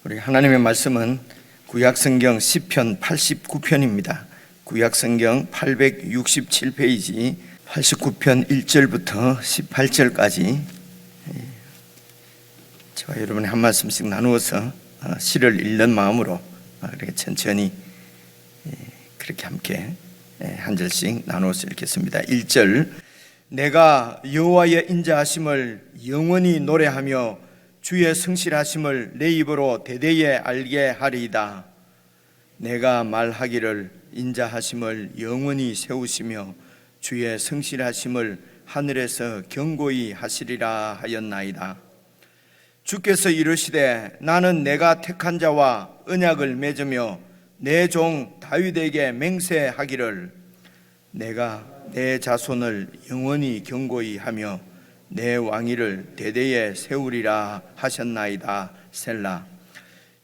우리 하나님의 말씀은 구약성경 시편 89편입니다. 구약성경 867페이지 89편 1절부터 18절까지 저와 여러분이 한 말씀씩 나누어서 시를 읽는 마음으로 그렇게 천천히 그렇게 함께 한 절씩 나누어서 읽겠습니다. 1절, 내가 여호와의 인자하심을 영원히 노래하며 주의 성실하심을 내 입으로 대대에 알게 하리이다. 내가 말하기를 인자하심을 영원히 세우시며 주의 성실하심을 하늘에서 견고히 하시리라 하였나이다. 주께서 이르시되 나는 내가 택한 자와 언약을 맺으며 내 종 다윗에게 맹세하기를 내가 내 자손을 영원히 견고히 하며 내 왕위를 대대에 세우리라 하셨나이다. 셀라.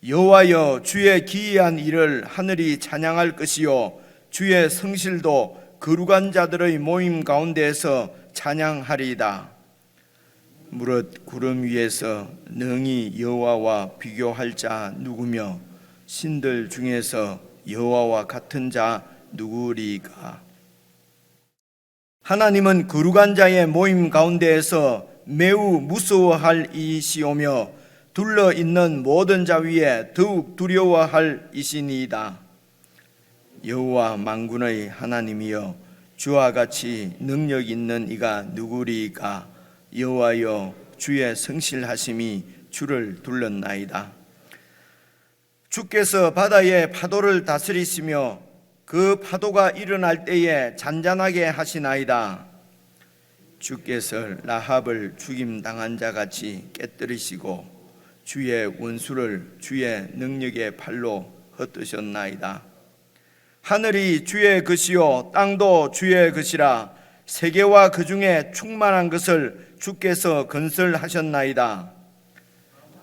여호와여, 주의 기이한 일을 하늘이 찬양할 것이요 주의 성실도 거룩한 자들의 모임 가운데에서 찬양하리이다. 무릇 구름 위에서 능히 여호와와 비교할 자 누구며 신들 중에서 여호와와 같은 자 누구리까? 하나님은 거룩한 자의 모임 가운데에서 매우 무서워할 이시오며 둘러 있는 모든 자 위에 더욱 두려워할 이시니이다. 여호와 만군의 하나님이여, 주와 같이 능력 있는 이가 누구리까? 여호와여, 주의 성실하심이 주를 둘렀나이다. 주께서 바다의 파도를 다스리시며 그 파도가 일어날 때에 잔잔하게 하시나이다. 주께서 라합을 죽임당한 자같이 깨뜨리시고 주의 원수를 주의 능력의 팔로 흩으셨나이다. 하늘이 주의 것이요 땅도 주의 것이라. 세계와 그 중에 충만한 것을 주께서 건설하셨나이다.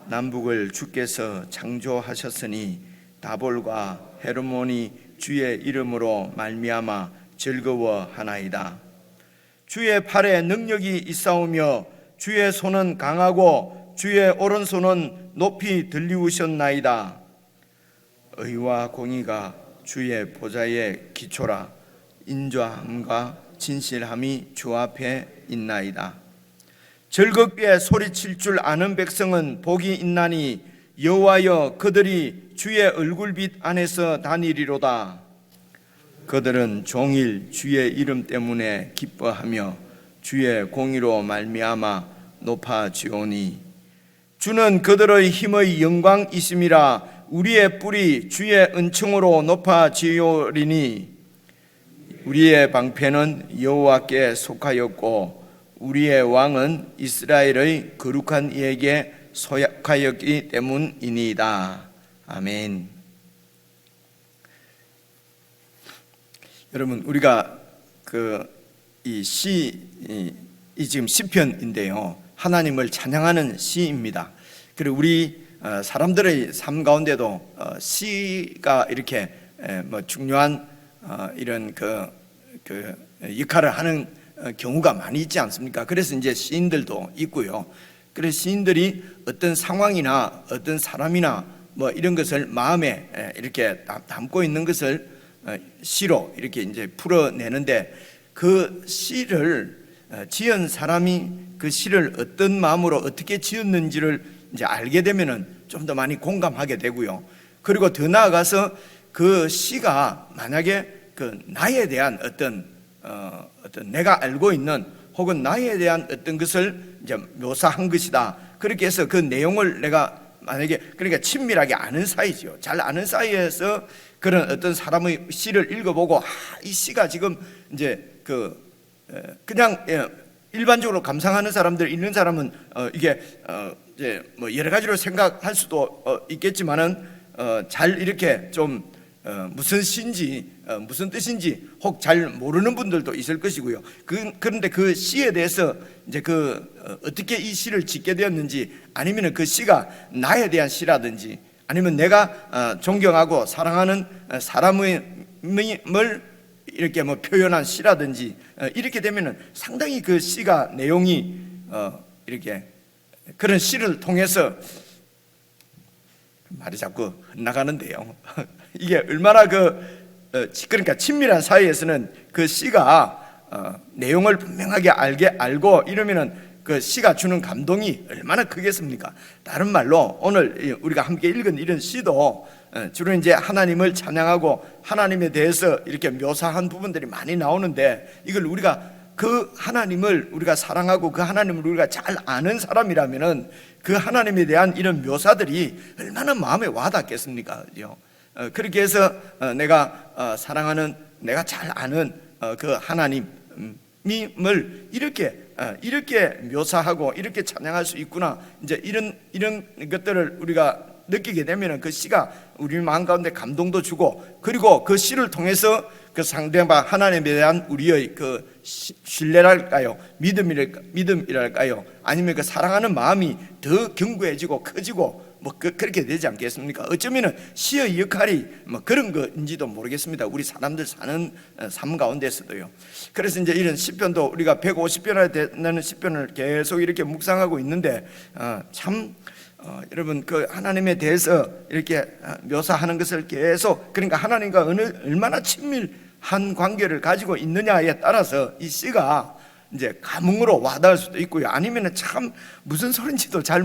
남북을 주께서 창조하셨으니 다볼과 헤르몬이 주의 이름으로 말미암아 즐거워하나이다. 주의 팔에 능력이 있사오며 주의 손은 강하고 주의 오른손은 높이 들리우셨나이다. 의와 공의가 주의 보좌의 기초라. 인자함과 진실함이 주 앞에 있나이다. 즐겁게 소리칠 줄 아는 백성은 복이 있나니 여호와여, 그들이 주의 얼굴빛 안에서 다니리로다. 그들은 종일 주의 이름 때문에 기뻐하며 주의 공의로 말미암아 높아지오니 주는 그들의 힘의 영광이심이라. 우리의 뿔이 주의 은총으로 높아지오리니 우리의 방패는 여호와께 속하였고 우리의 왕은 이스라엘의 거룩한 이에게 소약하였기 때문이니이다. 아멘. 여러분, 우리가 이 지금 시편인데요, 하나님을 찬양하는 시입니다. 그리고 우리 사람들의 삶 가운데도 시가 이렇게 중요한 이런 역할을 하는 경우가 많이 있지 않습니까? 그래서 이제 시인들도 있고요. 그래서 시인들이 어떤 상황이나 어떤 사람이나 이런 것을 마음에 이렇게 담고 있는 것을 시로 이렇게 이제 풀어내는데, 그 시를 지은 사람이 그 시를 어떤 마음으로 어떻게 지었는지를 이제 알게 되면은 좀 더 많이 공감하게 되고요. 그리고 더 나아가서 그 시가 만약에 나에 대한 어떤 내가 알고 있는 혹은 나에 대한 어떤 것을 이제 묘사한 것이다. 그렇게 해서 그 내용을 내가 만약에 그러니까 친밀하게 아는 사이죠. 잘 아는 사이에서 그런 어떤 사람의 시를 읽어보고 이 시가 지금 이제 그냥 일반적으로 감상하는 사람들 읽는 사람은 이게 이제 여러 가지로 생각할 수도 있겠지만은 잘 이렇게 좀 무슨 시인지 무슨 뜻인지 혹 잘 모르는 분들도 있을 것이고요. 그런데 그 시에 대해서 이제 어떻게 이 시를 짓게 되었는지, 아니면 그 시가 나에 대한 시라든지, 아니면 내가 존경하고 사랑하는 사람을 이렇게 표현한 시라든지, 이렇게 되면은 상당히 그 시가 내용이 이렇게 그런 시를 통해서 말이 자꾸 흩나가는데요. 이게 얼마나 그러니까 친밀한 사이에서는 그 시가 내용을 분명하게 알고 이러면은 그 시가 주는 감동이 얼마나 크겠습니까? 다른 말로 오늘 우리가 함께 읽은 이런 시도 주로 이제 하나님을 찬양하고 하나님에 대해서 이렇게 묘사한 부분들이 많이 나오는데, 이걸 우리가 그 하나님을 우리가 사랑하고 그 하나님을 우리가 잘 아는 사람이라면은 그 하나님에 대한 이런 묘사들이 얼마나 마음에 와닿겠습니까? 그죠? 그렇게 해서 내가 사랑하는, 내가 잘 아는 그 하나님을 이렇게 묘사하고 이렇게 찬양할 수 있구나, 이제 이런 것들을 우리가 느끼게 되면 그 시가 우리 마음 가운데 감동도 주고, 그리고 그 시를 통해서 그 상대방 하나님에 대한 우리의 그 신뢰랄까요, 믿음이랄까요, 아니면 그 사랑하는 마음이 더 견고해지고 커지고 그렇게 되지 않겠습니까? 어쩌면은 시의 역할이 그런 거인지도 모르겠습니다. 우리 사람들 사는 삶 가운데서도요. 그래서 이제 이런 시편도 우리가 150편에 되는 시편을 계속 이렇게 묵상하고 있는데, 여러분 그 하나님에 대해서 이렇게 묘사하는 것을 계속, 그러니까 하나님과 얼마나 친밀한 관계를 가지고 있느냐에 따라서 이 시가 이제 감흥으로 와닿을 수도 있고요, 아니면은 참 무슨 소린지도 잘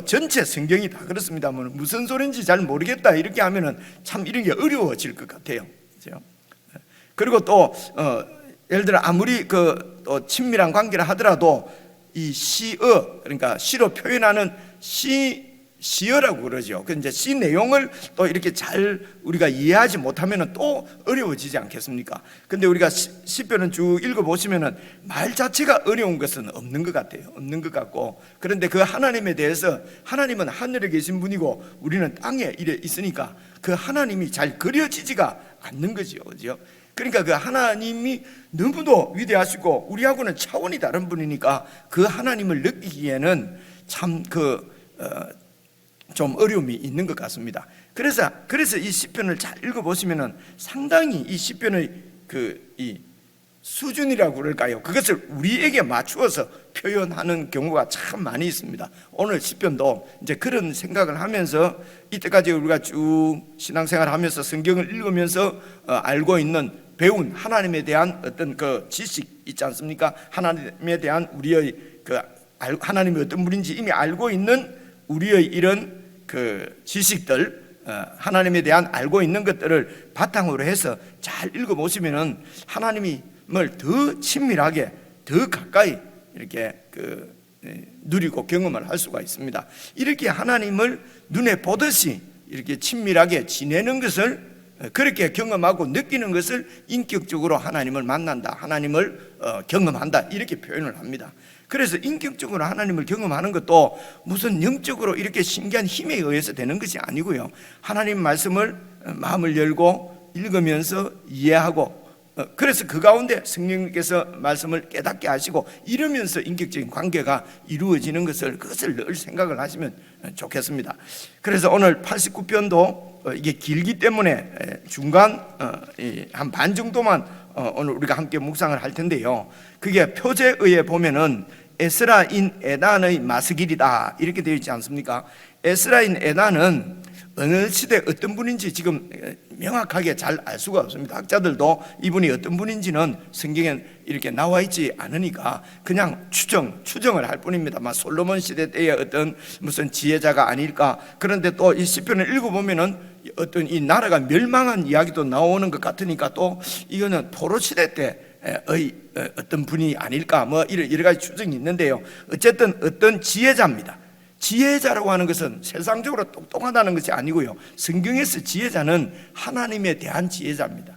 전체 성경이 다 그렇습니다만 무슨 소린지 잘 모르겠다 이렇게 하면은 참 이런 게 어려워질 것 같아요. 그렇죠? 그리고 또 예를 들어 아무리 또 친밀한 관계를 하더라도 이 그러니까 시로 표현하는 시어라고 그러죠. 그 이제 시 내용을 또 이렇게 잘 우리가 이해하지 못하면은 또 어려워지지 않겠습니까? 근데 우리가 시편은 쭉 읽어보시면은 말 자체가 어려운 것은 없는 것 같아요. 없는 것 같고, 그런데 그 하나님에 대해서, 하나님은 하늘에 계신 분이고 우리는 땅에 이래 있으니까 그 하나님이 잘 그려지지가 않는 거죠. 그죠? 그러니까 그 하나님이 너무도 위대하시고 우리하고는 차원이 다른 분이니까 그 하나님을 느끼기에는 참 좀 어려움이 있는 것 같습니다. 그래서 이 시편을 잘 읽어보시면은 상당히 이 시편의 이 수준이라고 그럴까요? 그것을 우리에게 맞추어서 표현하는 경우가 참 많이 있습니다. 오늘 시편도 이제 그런 생각을 하면서, 이때까지 우리가 쭉 신앙생활을 하면서 성경을 읽으면서 알고 있는, 배운 하나님에 대한 어떤 그 지식 있지 않습니까? 하나님에 대한 우리의 하나님이 어떤 분인지 이미 알고 있는 우리의 이런 그 지식들, 하나님에 대한 알고 있는 것들을 바탕으로 해서 잘 읽어보시면은 하나님을 더 친밀하게, 더 가까이 이렇게 누리고 경험을 할 수가 있습니다. 이렇게 하나님을 눈에 보듯이 이렇게 친밀하게 지내는 것을, 그렇게 경험하고 느끼는 것을 인격적으로 하나님을 만난다, 하나님을 경험한다, 이렇게 표현을 합니다. 그래서 인격적으로 하나님을 경험하는 것도 무슨 영적으로 이렇게 신기한 힘에 의해서 되는 것이 아니고요, 하나님 말씀을 마음을 열고 읽으면서 이해하고, 그래서 그 가운데 성령님께서 말씀을 깨닫게 하시고 이러면서 인격적인 관계가 이루어지는 그것을 늘 생각을 하시면 좋겠습니다. 그래서 오늘 89편도 이게 길기 때문에 중간 한 반 정도만 오늘 우리가 함께 묵상을 할 텐데요, 그게 표제의에 보면은 에스라인 에단의 마스길이다 이렇게 되어 있지 않습니까? 에스라인 에단은 어느 시대 어떤 분인지 지금 명확하게 잘 알 수가 없습니다. 학자들도 이분이 어떤 분인지는 성경에 이렇게 나와 있지 않으니까 그냥 추정을 할 뿐입니다. 솔로몬 시대 때의 어떤 무슨 지혜자가 아닐까. 그런데 또 이 시편을 읽어보면은 어떤 이 나라가 멸망한 이야기도 나오는 것 같으니까 또 이거는 포로 시대 때의 어떤 분이 아닐까, 여러 가지 추정이 있는데요, 어쨌든 어떤 지혜자입니다. 지혜자라고 하는 것은 세상적으로 똑똑하다는 것이 아니고요, 성경에서 지혜자는 하나님에 대한 지혜자입니다.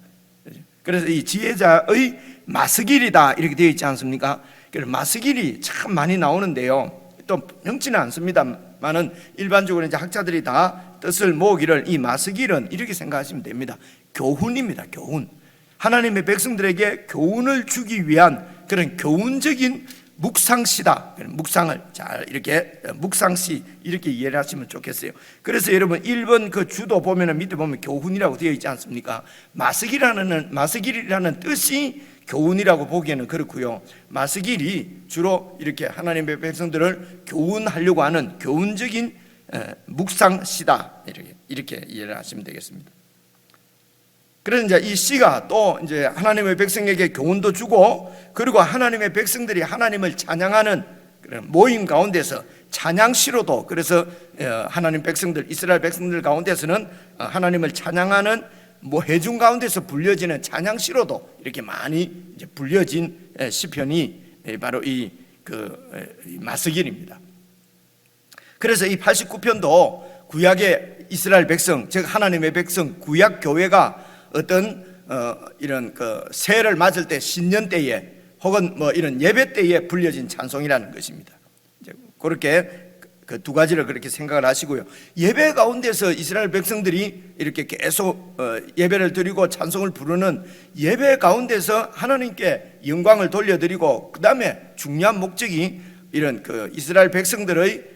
그래서 이 지혜자의 마스길이다 이렇게 되어 있지 않습니까? 그래서 마스길이 참 많이 나오는데요, 또 명치는 않습니다만은 일반적으로 이제 학자들이 다 뜻을 모으기를 이 마스길은 이렇게 생각하시면 됩니다. 교훈입니다. 교훈. 하나님의 백성들에게 교훈을 주기 위한 그런 교훈적인 묵상시다. 묵상을 잘 이렇게 묵상시 이렇게 이해를 하시면 좋겠어요. 그래서 여러분 1번 그 주도 보면은 밑에 보면 교훈이라고 되어 있지 않습니까? 마스길이라는 뜻이 교훈이라고 보기에는 그렇고요, 마스길이 주로 이렇게 하나님의 백성들을 교훈하려고 하는 교훈적인 묵상시다 이렇게 이해를 하시면 되겠습니다. 그래서 이제 이 시가 또 이제 하나님의 백성에게 교훈도 주고, 그리고 하나님의 백성들이 하나님을 찬양하는 그런 모임 가운데서 찬양시로도, 그래서 하나님 백성들, 이스라엘 백성들 가운데서는 하나님을 찬양하는 회중 가운데서 불려지는 찬양시로도 이렇게 많이 이제 불려진 시편이 바로 이 마스길입니다. 그래서 이 89편도 구약의 이스라엘 백성, 즉 하나님의 백성, 구약 교회가 어떤 이런 새해를 맞을 때, 신년 때에 혹은 이런 예배 때에 불려진 찬송이라는 것입니다. 이제 그렇게 그 두 가지를 그렇게 생각을 하시고요. 예배 가운데서 이스라엘 백성들이 이렇게 계속 예배를 드리고 찬송을 부르는 예배 가운데서 하나님께 영광을 돌려드리고, 그 다음에 중요한 목적이 이런 이스라엘 백성들의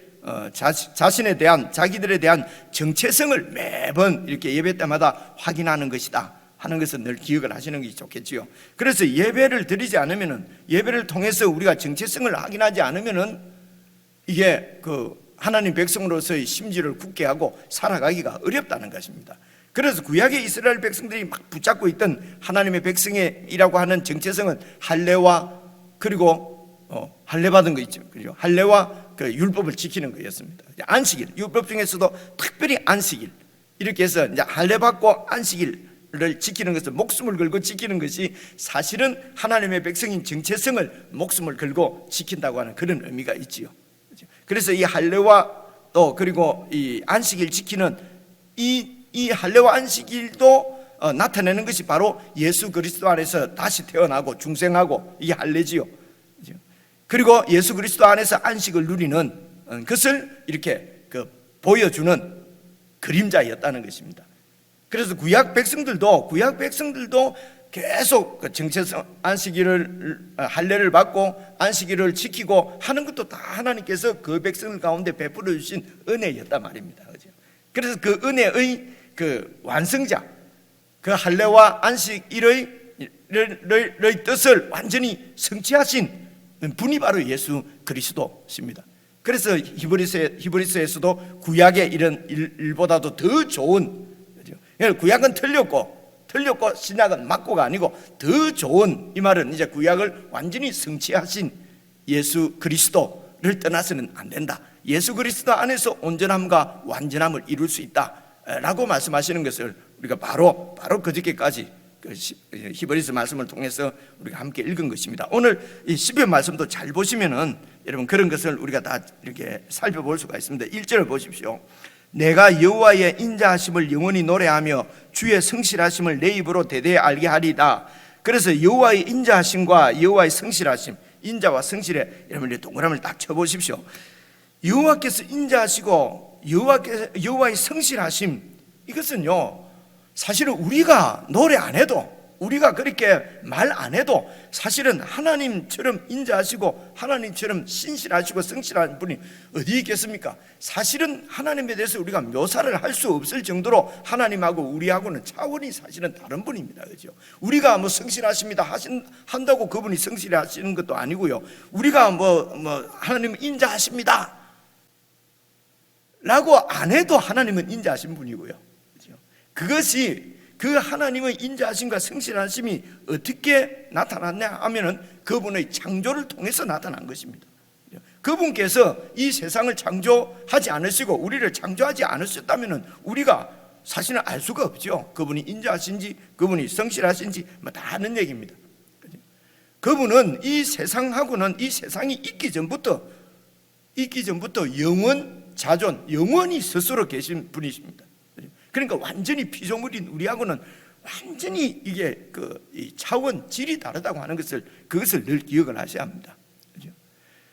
자신에 대한, 자기들에 대한 정체성을 매번 이렇게 예배 때마다 확인하는 것이다 하는 것을 늘 기억을 하시는 것이 좋겠지요. 그래서 예배를 드리지 않으면은, 예배를 통해서 우리가 정체성을 확인하지 않으면은 이게 하나님 백성으로서의 심지를 굳게 하고 살아가기가 어렵다는 것입니다. 그래서 구약의 이스라엘 백성들이 막 붙잡고 있던 하나님의 백성이라고 하는 정체성은 할례와, 그리고 할례 받은 거 있죠. 그죠? 할례와 율법을 지키는 거였습니다. 안식일, 율법 중에서도 특별히 안식일, 이렇게 해서 이제 할례 받고 안식일을 지키는 것을 목숨을 걸고 지키는 것이 사실은 하나님의 백성인 정체성을 목숨을 걸고 지킨다고 하는 그런 의미가 있지요. 그래서 이 할례와 또 그리고 이 안식일 지키는 이 할례와 안식일도 나타내는 것이 바로 예수 그리스도 안에서 다시 태어나고 중생하고 이게 할례지요. 그리고 예수 그리스도 안에서 안식을 누리는 것을 이렇게 보여주는 그림자였다는 것입니다. 그래서 구약 백성들도 계속 정체성, 안식일을 할례를 받고 안식일을 지키고 하는 것도 다 하나님께서 그 백성들 가운데 베풀어 주신 은혜였단 말입니다. 그래서 그 은혜의 완성자, 그 할례와 안식일의 뜻을 완전히 성취하신 분이 바로 예수 그리스도십니다. 그래서 히브리서에서도 구약의 이런 일보다도 더 좋은, 구약은 틀렸고 신약은 맞고가 아니고 더 좋은, 이 말은 이제 구약을 완전히 성취하신 예수 그리스도를 떠나서는 안 된다. 예수 그리스도 안에서 온전함과 완전함을 이룰 수 있다라고 말씀하시는 것을 우리가 바로 그저께까지 히브리서 말씀을 통해서 우리가 함께 읽은 것입니다. 오늘 이 시편 말씀도 잘 보시면은 여러분 그런 것을 우리가 다 이렇게 살펴볼 수가 있습니다. 1절을 보십시오. 내가 여호와의 인자하심을 영원히 노래하며 주의 성실하심을 내 입으로 대대히 알게 하리다. 그래서 여호와의 인자하심과 여호와의 성실하심, 인자와 성실에 여러분 동그라미를 딱 쳐보십시오. 여호와께서 인자하시고 여호와의 성실하심, 이것은요 사실은 우리가 노래 안 해도, 우리가 그렇게 말 안 해도 사실은 하나님처럼 인자하시고 하나님처럼 신실하시고 성실한 분이 어디 있겠습니까? 사실은 하나님에 대해서 우리가 묘사를 할 수 없을 정도로 하나님하고 우리하고는 차원이 사실은 다른 분입니다. 그렇죠? 우리가 성실하십니다 한다고 그분이 성실하시는 것도 아니고요. 우리가 하나님 인자하십니다 라고 안 해도 하나님은 인자하신 분이고요. 그렇죠? 그것이 그 하나님의 인자하심과 성실하심이 어떻게 나타났냐 하면은 그분의 창조를 통해서 나타난 것입니다. 그분께서 이 세상을 창조하지 않으시고 우리를 창조하지 않으셨다면은 우리가 사실은 알 수가 없죠. 그분이 인자하신지 그분이 성실하신지 다 아는 얘기입니다. 그분은 이 세상하고는, 이 세상이 있기 전부터 영원 자존, 영원히 스스로 계신 분이십니다. 그러니까 완전히 피조물인 우리하고는 완전히 이게 이 차원 질이 다르다고 하는 그것을 늘 기억을 하셔야 합니다.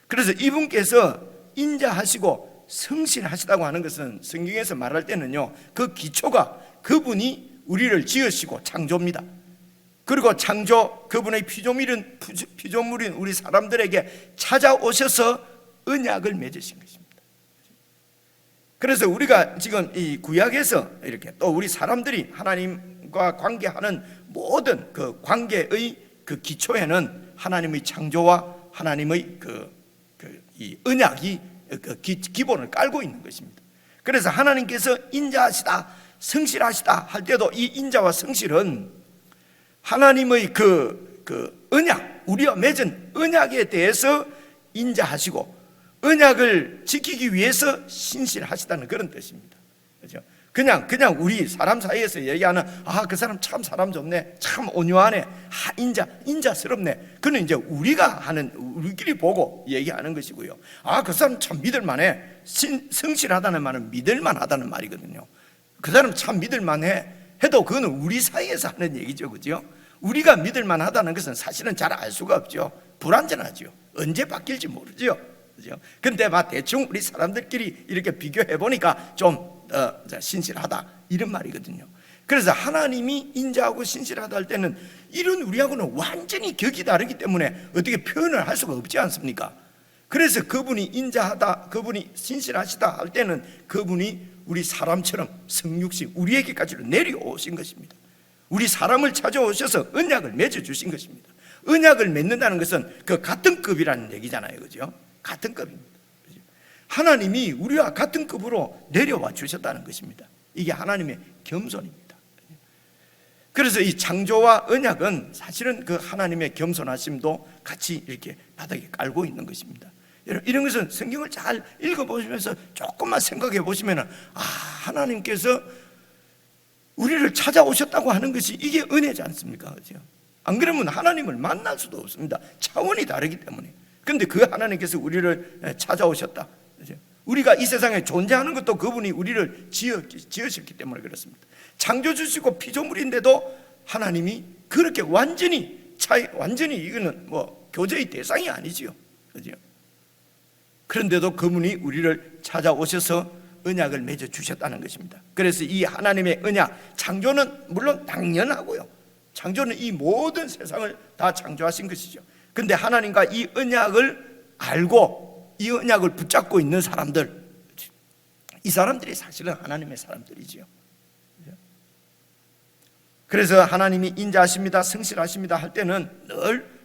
그래서 이분께서 인자하시고 성실하시다고 하는 것은 성경에서 말할 때는요, 그 기초가 그분이 우리를 지으시고 창조입니다. 그리고 그분의 피조물인 우리 사람들에게 찾아오셔서 언약을 맺으신 것입니다. 그래서 우리가 지금 이 구약에서 이렇게 또 우리 사람들이 하나님과 관계하는 모든 그 관계의 그 기초에는 하나님의 창조와 하나님의 이 언약이 기본을 깔고 있는 것입니다. 그래서 하나님께서 인자하시다, 성실하시다 할 때도 이 인자와 성실은 하나님의 그 언약, 우리와 맺은 언약에 대해서 인자하시고 언약을 지키기 위해서 신실하시다는 그런 뜻입니다. 그렇죠? 그냥 우리 사람 사이에서 얘기하는 그 사람 참 사람 좋네, 참 온유하네, 인자스럽네. 그는 이제 우리가 하는, 우리끼리 보고 얘기하는 것이고요. 그 사람 참 믿을만해, 성실하다는 말은 믿을만하다는 말이거든요. 그 사람 참 믿을만해 해도 그거는 우리 사이에서 하는 얘기죠, 그죠? 우리가 믿을만하다는 것은 사실은 잘 알 수가 없죠. 불완전하죠. 언제 바뀔지 모르죠. 그죠? 근데 막 대충 우리 사람들끼리 이렇게 비교해 보니까 좀 신실하다 이런 말이거든요. 그래서 하나님이 인자하고 신실하다 할 때는 이런 우리하고는 완전히 격이 다르기 때문에 어떻게 표현을 할 수가 없지 않습니까? 그래서 그분이 인자하다, 그분이 신실하시다 할 때는 그분이 우리 사람처럼 성육신 우리에게까지로 내려오신 것입니다. 우리 사람을 찾아오셔서 언약을 맺어주신 것입니다. 언약을 맺는다는 것은 그 같은 급이라는 얘기잖아요, 그죠? 같은 급입니다. 하나님이 우리와 같은 급으로 내려와 주셨다는 것입니다. 이게 하나님의 겸손입니다. 그래서 이 창조와 언약은 사실은 그 하나님의 겸손하심도 같이 이렇게 바닥에 깔고 있는 것입니다. 이런 것은 성경을 잘 읽어보시면서 조금만 생각해 보시면 하나님께서 우리를 찾아오셨다고 하는 것이 이게 은혜지 않습니까? 그렇죠? 안 그러면 하나님을 만날 수도 없습니다. 차원이 다르기 때문에. 그런데 그 하나님께서 우리를 찾아오셨다. 그렇죠? 우리가 이 세상에 존재하는 것도 그분이 우리를 지으셨기 때문에 그렇습니다. 창조주시고 피조물인데도 하나님이 그렇게 완전히 이거는 뭐 교제의 대상이 아니지요. 그렇죠? 그런데도 그분이 우리를 찾아오셔서 언약을 맺어 주셨다는 것입니다. 그래서 이 하나님의 언약, 창조는 물론 당연하고요. 창조는 이 모든 세상을 다 창조하신 것이죠. 그런데 하나님과 이 언약을 알고 이 언약을 붙잡고 있는 사람들, 이 사람들이 사실은 하나님의 사람들이지요. 그래서 하나님이 인자하십니다, 성실하십니다 할 때는 늘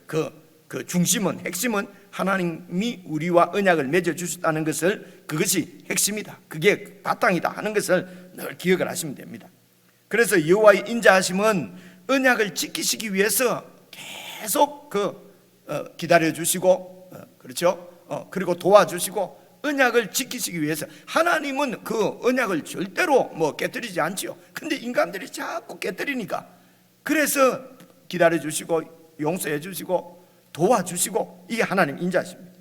그 중심은, 핵심은 하나님이 우리와 언약을 맺어 주셨다는 것을, 그것이 핵심이다, 그게 바탕이다 하는 것을 늘 기억을 하시면 됩니다. 그래서 여호와의 인자하심은 언약을 지키시기 위해서 계속 기다려 주시고, 그렇죠? 그리고 도와주시고 언약을 지키시기 위해서, 하나님은 그 언약을 절대로 깨뜨리지 않지요. 근데 인간들이 자꾸 깨뜨리니까, 그래서 기다려 주시고 용서해 주시고 도와주시고, 이게 하나님 인자하십니다.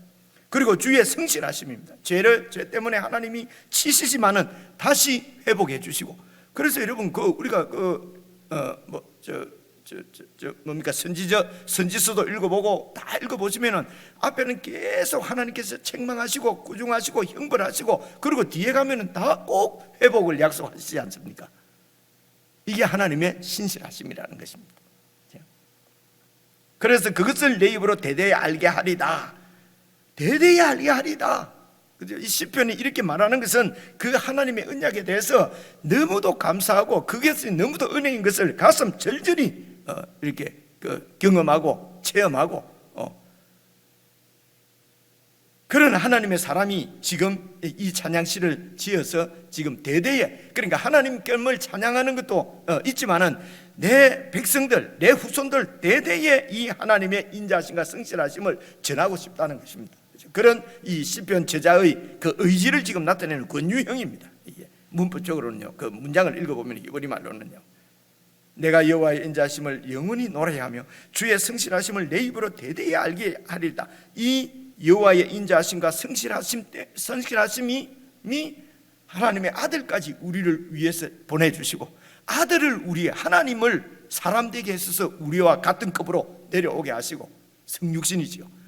그리고 주의 성실하심입니다. 죄 때문에 하나님이 치시지만은 다시 회복해 주시고. 그래서 여러분 우리가 선지서도 읽어보고 다 읽어보시면은 앞에는 계속 하나님께서 책망하시고 꾸중하시고 형벌하시고, 그리고 뒤에 가면은 다 꼭 회복을 약속하시지 않습니까? 이게 하나님의 신실하심이라는 것입니다. 그래서 그것을 내 입으로 대대히 알게 하리다. 대대히 알게 하리다. 이 시편이 이렇게 말하는 것은 그 하나님의 언약에 대해서 너무도 감사하고 그것이 너무도 은혜인 것을 가슴 절절히 이렇게 경험하고 체험하고, 그런 하나님의 사람이 지금 이 찬양시를 지어서 지금 대대에, 그러니까 하나님께를 찬양하는 것도 있지만은 내 백성들, 내 후손들 대대에 이 하나님의 인자하심과 성실하심을 전하고 싶다는 것입니다. 그런 이 시편 제자의 그 의지를 지금 나타내는 권유형입니다. 이게 문법적으로는요, 그 문장을 읽어보면 우리말로는요, 내가 여호와의 인자하심을 영원히 노래하며 주의 성실하심을 내 입으로 대대히 알게 하리다. 이 여호와의 인자하심과 성실하심이 하나님의 아들까지 우리를 위해서 보내주시고, 아들을 하나님을 사람 되게 하셔서 우리와 같은 급으로 내려오게 하시고, 성육신이지요.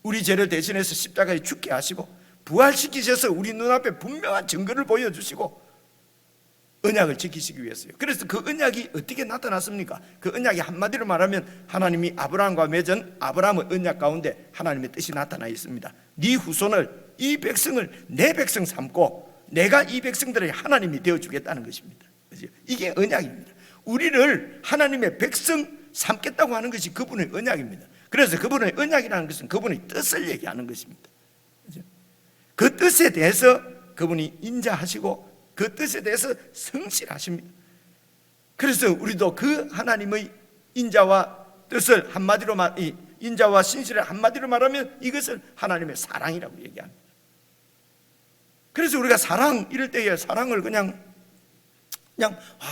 우리 죄를 대신해서 십자가에 죽게 하시고 부활시키셔서 우리 눈앞에 분명한 증거를 보여주시고 언약을 지키시기 위해서요. 그래서 그 언약이 어떻게 나타났습니까? 그 언약이 한마디로 말하면 하나님이 아브라함과 맺은 아브라함의 언약 가운데 하나님의 뜻이 나타나 있습니다. 네 후손을, 이 백성을 내 백성 삼고 내가 이 백성들의 하나님이 되어주겠다는 것입니다. 이게 언약입니다. 우리를 하나님의 백성 삼겠다고 하는 것이 그분의 언약입니다. 그래서 그분의 언약이라는 것은 그분의 뜻을 얘기하는 것입니다. 그 뜻에 대해서 그분이 인자하시고 그 뜻에 대해서 성실하십니다. 그래서 우리도 그 하나님의 인자와 뜻을 한마디로 인자와 신실을 한마디로 말하면 이것을 하나님의 사랑이라고 얘기합니다. 그래서 우리가 사랑 이럴 때에 사랑을 그냥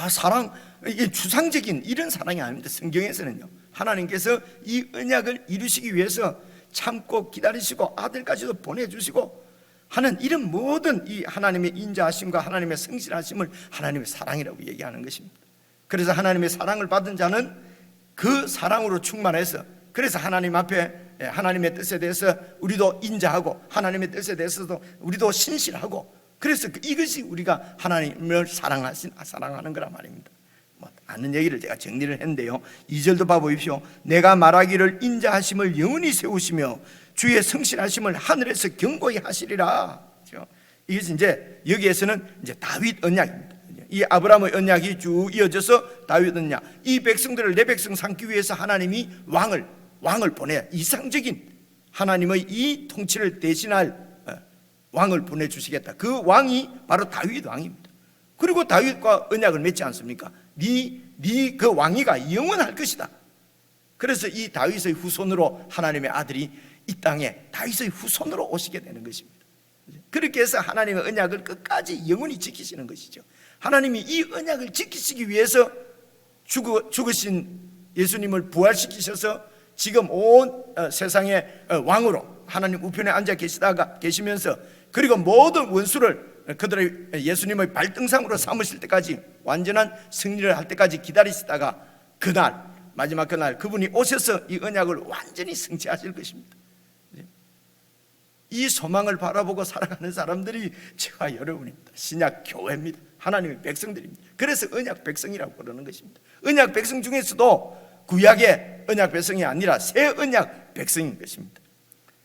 사랑, 이게 주상적인 이런 사랑이 아닙니다. 성경에서는요, 하나님께서 이 언약을 이루시기 위해서 참고 기다리시고 아들까지도 보내주시고 하는 이런 모든 이 하나님의 인자하심과 하나님의 성실하심을 하나님의 사랑이라고 얘기하는 것입니다. 그래서 하나님의 사랑을 받은 자는 그 사랑으로 충만해서, 그래서 하나님 앞에 하나님의 뜻에 대해서 우리도 인자하고 하나님의 뜻에 대해서도 우리도 신실하고, 그래서 이것이 우리가 하나님을 사랑하는 거란 말입니다. 아는 얘기를 제가 정리를 했는데요, 2절도 봐보십시오. 내가 말하기를 인자하심을 영원히 세우시며 주의 성실하심을 하늘에서 경고히 하시리라. 이것이 이제 여기에서는 이제 다윗 언약입니다. 이 아브라함의 언약이 쭉 이어져서 다윗 언약, 이 백성들을 내 백성 삼기 위해서 하나님이 왕을 보내, 이상적인 하나님의 이 통치를 대신할 왕을 보내주시겠다. 그 왕이 바로 다윗 왕입니다. 그리고 다윗과 언약을 맺지 않습니까? 네 그 왕위가 영원할 것이다. 그래서 이 다윗의 후손으로 하나님의 아들이 이 땅에 다윗의 후손으로 오시게 되는 것입니다. 그렇게 해서 하나님의 언약을 끝까지 영원히 지키시는 것이죠. 하나님이 이 언약을 지키시기 위해서 죽으신 예수님을 부활시키셔서 지금 온 세상의 왕으로 하나님 우편에 앉아 계시면서, 그리고 모든 원수를 그들의 예수님의 발등상으로 삼으실 때까지, 완전한 승리를 할 때까지 기다리시다가 그날, 마지막 그날 그분이 오셔서 이 언약을 완전히 성취하실 것입니다. 이 소망을 바라보고 살아가는 사람들이 저와 여러분입니다. 신약 교회입니다. 하나님의 백성들입니다. 그래서 언약 백성이라고 부르는 것입니다. 언약 백성 중에서도 구약의 언약 백성이 아니라 새 언약 백성인 것입니다.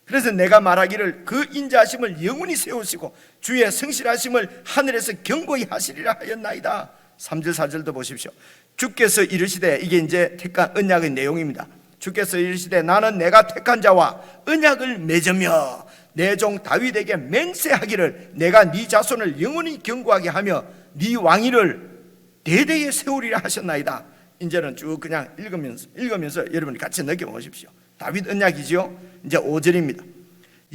그래서 내가 말하기를 그 인자하심을 영원히 세우시고 주의 성실하심을 하늘에서 경고히 하시리라 하였나이다. 3절 4절도 보십시오. 주께서 이르시되, 이게 이제 택한 언약의 내용입니다. 주께서 이르시되 나는 내가 택한 자와 언약을 맺으며 내 종 다윗에게 맹세하기를 내가 네 자손을 영원히 경고하게 하며 네 왕위를 대대에 세우리라 하셨나이다. 이제는 쭉 그냥 읽으면서 여러분이 같이 느껴보십시오. 다윗 언약이지요. 이제 5절입니다.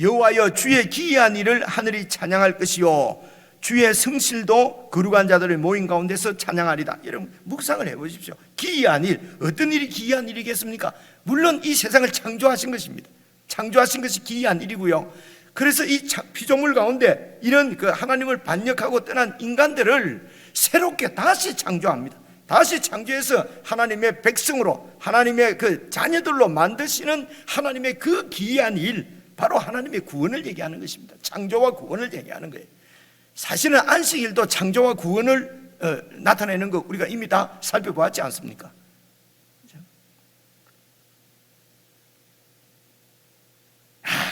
여호와여 주의 기이한 일을 하늘이 찬양할 것이요 주의 성실도 거룩한 자들의 모임 가운데서 찬양하리다. 여러분 묵상을 해보십시오. 기이한 일, 어떤 일이 기이한 일이겠습니까? 물론 이 세상을 창조하신 것입니다. 창조하신 것이 기이한 일이고요. 그래서 이 피조물 가운데 이런 그 하나님을 반역하고 떠난 인간들을 새롭게 다시 창조합니다. 다시 창조해서 하나님의 백성으로, 하나님의 그 자녀들로 만드시는 하나님의 그 기이한 일, 바로 하나님의 구원을 얘기하는 것입니다. 창조와 구원을 얘기하는 거예요. 사실은 안식일도 창조와 구원을 나타내는 거 우리가 이미 다 살펴보았지 않습니까?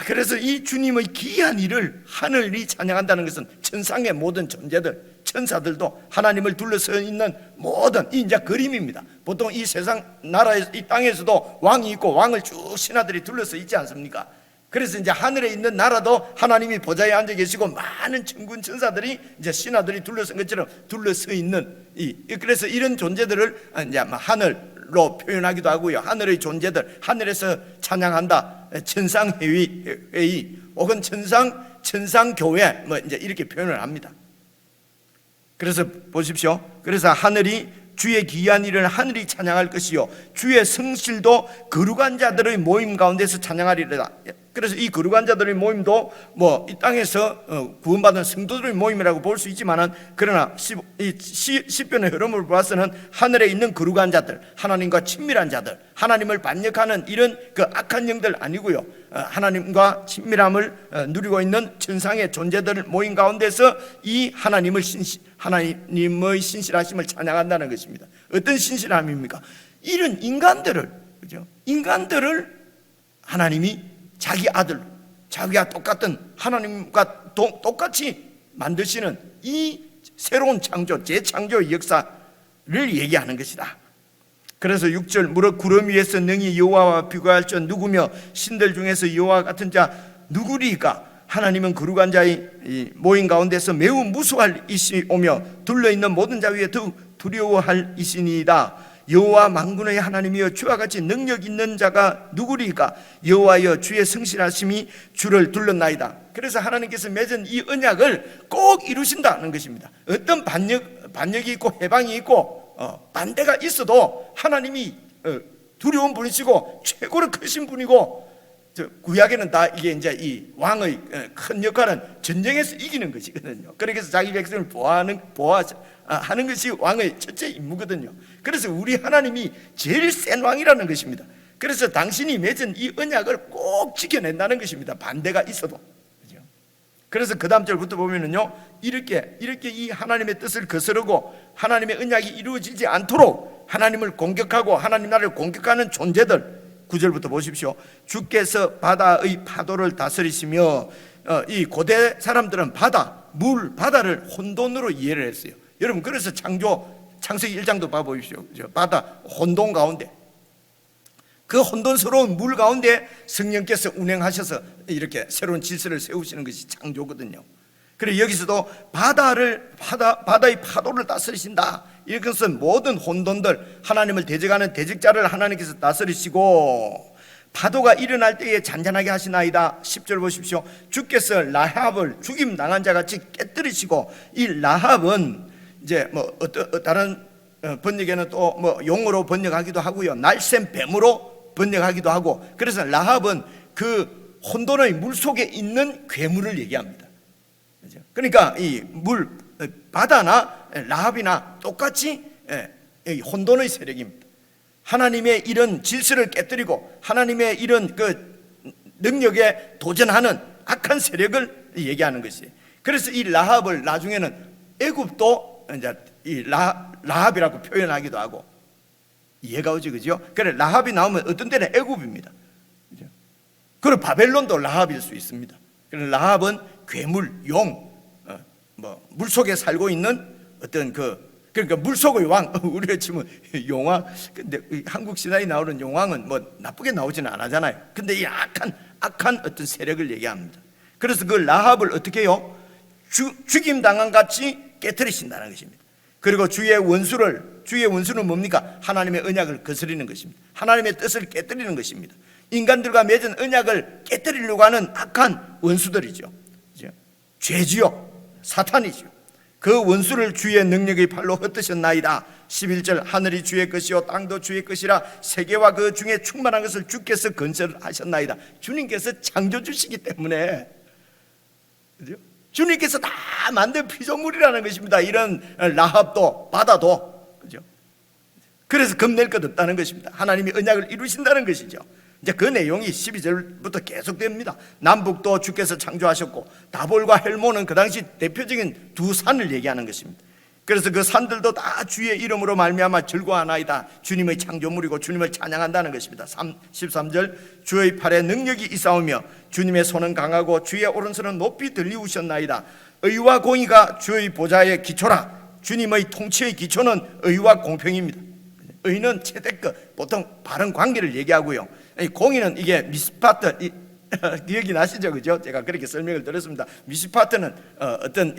그래서 이 주님의 기이한 일을 하늘이 찬양한다는 것은 천상의 모든 존재들, 천사들도 하나님을 둘러서 있는 모든, 이 이제 그림입니다. 보통 이 세상 나라에, 이 땅에서도 왕이 있고 왕을 쭉 신하들이 둘러서 있지 않습니까? 그래서 이제 하늘에 있는 나라도 하나님이 보좌에 앉아 계시고 많은 천군 천사들이 이제 신하들이 둘러선 것처럼 둘러서 있는 그래서 이런 존재들을 이제 하늘로 표현하기도 하고요. 하늘의 존재들, 하늘에서 찬양한다, 천상회의 혹은 천상교회 뭐 이제 이렇게 표현을 합니다. 그래서 보십시오. 그래서 하늘이 주의 기이한 일을 하늘이 찬양할 것이요 주의 성실도 거룩한 자들의 모임 가운데서 찬양하리라. 그래서 이 거룩한 자들의 모임도 뭐 이 땅에서 구원받은 성도들의 모임이라고 볼 수 있지만은, 그러나 시편의 흐름을 봐서는 하늘에 있는 거룩한 자들, 하나님과 친밀한 자들, 하나님을 반역하는 이런 그 악한 영들 아니고요, 하나님과 친밀함을 누리고 있는 천상의 존재들 모임 가운데서 이 하나님의 신실하심을 찬양한다는 것입니다. 어떤 신실함입니까? 이런 인간들을, 그죠? 인간들을 하나님이 자기 아들, 자기와 똑같은 하나님과 똑같이 만드시는 이 새로운 창조, 재창조의 역사를 얘기하는 것이다. 그래서 6절, 무릇 구름 위에서 능히 여호와와 비교할 자 누구며 신들 중에서 여호와 같은 자 누구리까? 하나님은 거룩한 자의 이 모임 가운데서 매우 무수할 이시 오며 둘러있는 모든 자 위에 더욱 두려워할 이시니이다. 여호와 만군의 하나님이여 주와 같이 능력 있는 자가 누구리까? 여호와여 주의 성실하심이 주를 둘렀나이다. 그래서 하나님께서 맺은 이 언약을 꼭 이루신다는 것입니다. 어떤 반역이 있고 해방이 있고 반대가 있어도 하나님이 두려운 분이시고 최고로 크신 분이고, 구약에는 다 이게 이제 이 왕의 큰 역할은 전쟁에서 이기는 것이거든요. 그래서 자기 백성을 보호하는 것이 왕의 첫째 임무거든요. 그래서 우리 하나님이 제일 센 왕이라는 것입니다. 그래서 당신이 맺은 이 언약을 꼭 지켜낸다는 것입니다. 반대가 있어도. 그래서 그 다음 절부터 보면은요, 이렇게 이 하나님의 뜻을 거스르고 하나님의 언약이 이루어지지 않도록 하나님을 공격하고 하나님 나라를 공격하는 존재들, 9절부터 보십시오. 주께서 바다의 파도를 다스리시며, 이 고대 사람들은 바다를 혼돈으로 이해를 했어요. 여러분, 그래서 창세기 1장도 봐보십시오. 바다 혼돈 가운데, 그 혼돈스러운 물 가운데 성령께서 운행하셔서 이렇게 새로운 질서를 세우시는 것이 창조거든요. 그래서 여기서도 바다의 파도를 다스리신다. 이것은 모든 혼돈들, 하나님을 대적하는 대적자를 하나님께서 다스리시고, 파도가 일어날 때에 잔잔하게 하시나이다. 10절 보십시오. 주께서 라합을 죽임 당한 자같이 깨뜨리시고, 이 라합은 이제 다른 번역에는 또 용어로 번역하기도 하고요, 날쌘 뱀으로 번역하기도 하고, 그래서 라합은 그 혼돈의 물 속에 있는 괴물을 얘기합니다. 그러니까 이 바다나 라합이나 똑같이 혼돈의 세력입니다. 하나님의 이런 질서를 깨뜨리고 하나님의 이런 그 능력에 도전하는 악한 세력을 얘기하는 것이에요. 그래서 이 라합을 나중에는 애굽도 이제 이 라합이라고 표현하기도 하고, 이해가 오지, 그죠? 그래, 라합이 나오면 어떤 때는 애굽입니다. 그죠? 그리고 바벨론도 라합일 수 있습니다. 그래, 라합은 괴물, 용, 물속에 살고 있는 어떤 그러니까 물속의 왕, 우리가 치면 용왕. 근데 한국 신화에 나오는 용왕은 나쁘게 나오지는 않잖아요. 근데 이 악한 어떤 세력을 얘기합니다. 그래서 그 라합을 어떻게 해요? 죽임 당한 같이 깨뜨리신다는 것입니다. 그리고 주의 원수는 뭡니까? 하나님의 언약을 거스리는 것입니다. 하나님의 뜻을 깨뜨리는 것입니다. 인간들과 맺은 언약을 깨뜨리려고 하는 악한 원수들이죠. 죄지요, 사탄이죠. 그 원수를 주의 능력의 팔로 흩으셨나이다. 11절, 하늘이 주의 것이요 땅도 주의 것이라 세계와 그 중에 충만한 것을 주께서 건설하셨나이다. 주님께서 창조주시기 때문에, 그죠? 주님께서 다 만든 피조물이라는 것입니다. 이런 라합도 바다도, 그죠? 그래서 겁낼 것 없다는 것입니다. 하나님이 언약을 이루신다는 것이죠. 이제 그 내용이 12절부터 계속됩니다. 남북도 주께서 창조하셨고, 다볼과 헬몬은 그 당시 대표적인 두 산을 얘기하는 것입니다. 그래서 그 산들도 다 주의 이름으로 말미암아 즐거워하나이다. 주님의 창조물이고 주님을 찬양한다는 것입니다. 13절, 주의 팔에 능력이 있사오며 주님의 손은 강하고 주의 오른손은 높이 들리우셨나이다. 의와 공의가 주의 보좌의 기초라. 주님의 통치의 기초는 의와 공평입니다. 의는 채택끝, 보통 바른 관계를 얘기하고요, 공의는 이게 미스파트, 기억이 나시죠, 그죠? 제가 그렇게 설명을 드렸습니다. 미스파트는 어떤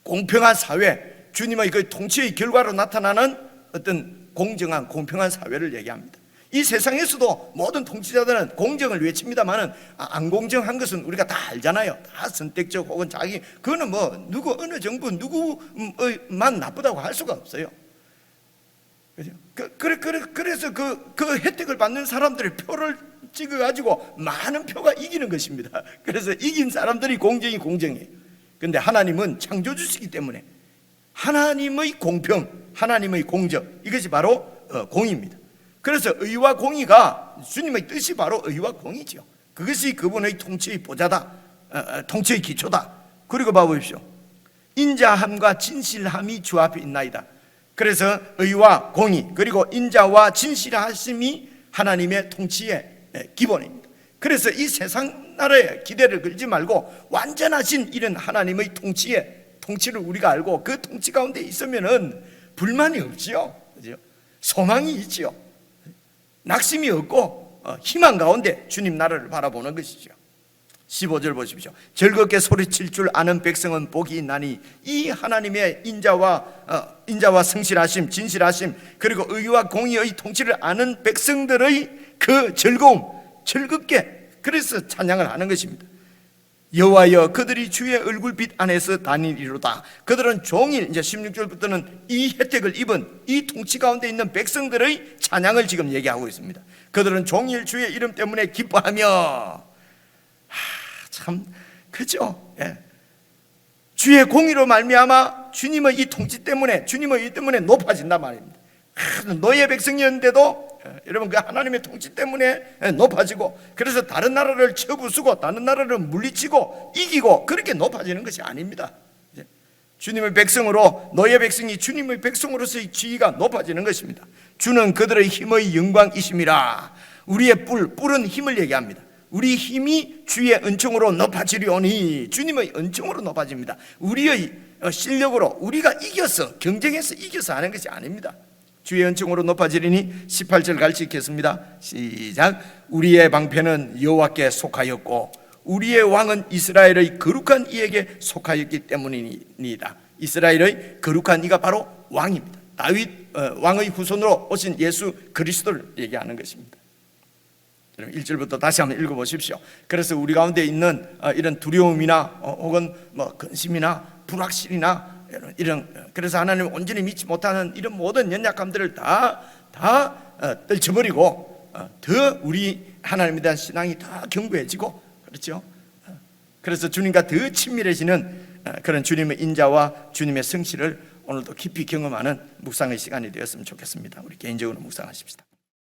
공평한 사회, 주님의 그 통치의 결과로 나타나는 어떤 공정한 공평한 사회를 얘기합니다. 이 세상에서도 모든 통치자들은 공정을 외칩니다만은 안 공정한 것은 우리가 다 알잖아요. 다 선택적 혹은 그거는 어느 정부 누구만 나쁘다고 할 수가 없어요. 그래서 그 혜택을 받는 사람들의 표를 찍어가지고 많은 표가 이기는 것입니다. 그래서 이긴 사람들이 공정해요. 그런데 하나님은 창조주시기 때문에 하나님의 공평, 하나님의 공정, 이것이 바로 공의입니다. 그래서 의와 공의가, 주님의 뜻이 바로 의와 공의죠. 그것이 그분의 통치의 보좌다, 통치의 기초다. 그리고 봐보십시오. 인자함과 진실함이 주 앞에 있나이다. 그래서 의와 공의, 그리고 인자와 진실하심이 하나님의 통치의 기본입니다. 그래서 이 세상 나라에 기대를 걸지 말고 완전하신 이런 하나님의 통치를 우리가 알고 그 통치 가운데 있으면은 불만이 없지요, 그죠? 소망이 있지요. 낙심이 없고 희망 가운데 주님 나라를 바라보는 것이죠. 15절 보십시오. 즐겁게 소리칠 줄 아는 백성은 복이 있나니 이 하나님의 인자와 성실하심, 진실하심, 그리고 의와 공의의 통치를 아는 백성들의 그 즐거움, 즐겁게 그래서 찬양을 하는 것입니다. 여호와여 그들이 주의 얼굴빛 안에서 다니리로다. 그들은 종일, 이제 16절부터는 이 혜택을 입은 이 통치 가운데 있는 백성들의 찬양을 지금 얘기하고 있습니다. 그들은 종일 주의 이름 때문에 기뻐하며, 참 그죠? 예. 주의 공의로 말미암아 주님의 이 통치 때문에, 주님의 이 때문에 높아진단 말입니다. 너의 백성이었는데도 여러분 그 하나님의 통치 때문에 높아지고, 그래서 다른 나라를 쳐부수고 다른 나라를 물리치고 이기고 그렇게 높아지는 것이 아닙니다. 주님의 백성으로, 너의 백성이 주님의 백성으로서의 지위가 높아지는 것입니다. 주는 그들의 힘의 영광이심이라. 우리의 뿔은 힘을 얘기합니다. 우리 힘이 주의 은총으로 높아지려니, 주님의 은총으로 높아집니다. 우리의 실력으로 우리가 이겨서, 경쟁해서 이겨서 하는 것이 아닙니다. 주의 은총으로 높아지리니 18절 같이 읽겠습니다. 시작. 우리의 방패는 여호와께 속하였고 우리의 왕은 이스라엘의 거룩한 이에게 속하였기 때문이니이다. 이스라엘의 거룩한 이가 바로 왕입니다. 다윗 왕의 후손으로 오신 예수 그리스도를 얘기하는 것입니다. 1절부터 다시 한번 읽어보십시오. 그래서 우리 가운데 있는 이런 두려움이나 혹은 근심이나 불확실이나 이런, 그래서 하나님을 온전히 믿지 못하는 이런 모든 연약함들을 다 떨쳐버리고 더 우리 하나님에 대한 신앙이 더 견고해지고, 그렇죠? 그래서 주님과 더 친밀해지는 그런 주님의 인자와 주님의 성실을 오늘도 깊이 경험하는 묵상의 시간이 되었으면 좋겠습니다. 우리 개인적으로 묵상하십시다.